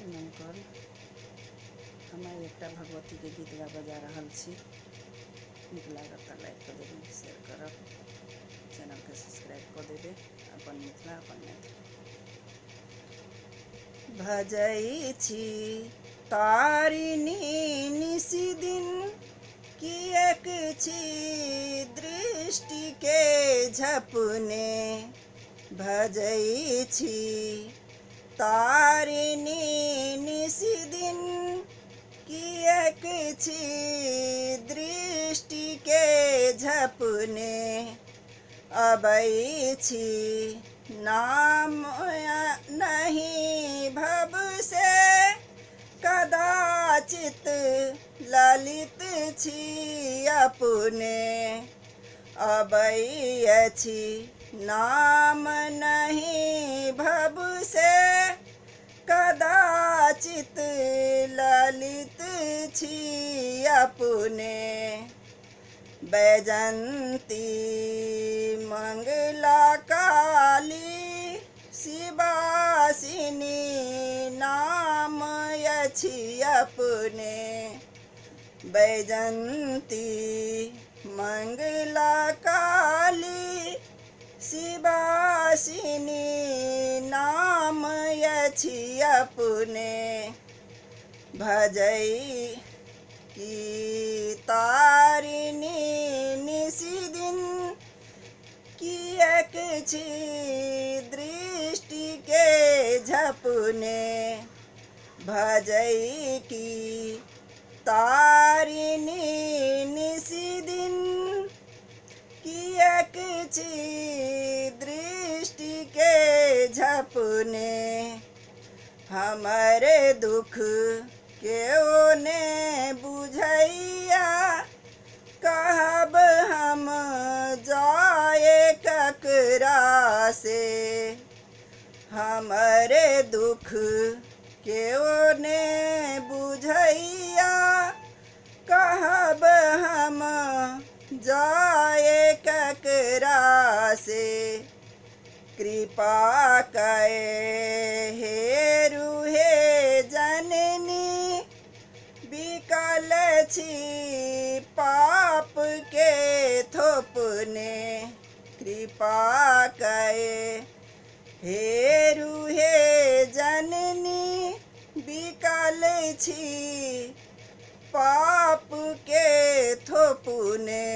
नमकल हम एक भगवती के गीत गा बजा रहा छी। नीक लागत लाइक कर देवे, शेयर करब, चैनल के सब्सक्राइब कर देवे। अपन मिथिला अपन मैथिली भजई छी तारिणी निशि दिन, किएक छी दृष्टि के झपने। भजई छी तारिणी निशि दिन, किएक छी दृष्टि के झपने। अबै छी नाम नहीं भव से, कदाचित ललित छी अपने। अबै अछि नाम नहीं भव से, कदाचित ललित छी अपने। बैजंती मंगला काली शिवासिनी, नाम अछि अपने। बैजंती मंगला काली शिवासिनी, नाम अछि अपने। भजई की तारिणी निशि दिन, किएक छी दृष्टि के झपने। भजई की तारिणी निशि दिन, किएक छी दृष्टि के झपने। हमरे दुख केओ ने बुझैया, कहब हम जाए ककरा से। हमरे दुख केओ ने बुझैया, कहब हम जाए ककरा से। कृपा कै हेरु हे जननी, बिकल छी पाप के थोपने। कृपा कै हेरु हे जननी, बिकल छी पाप के थोपने।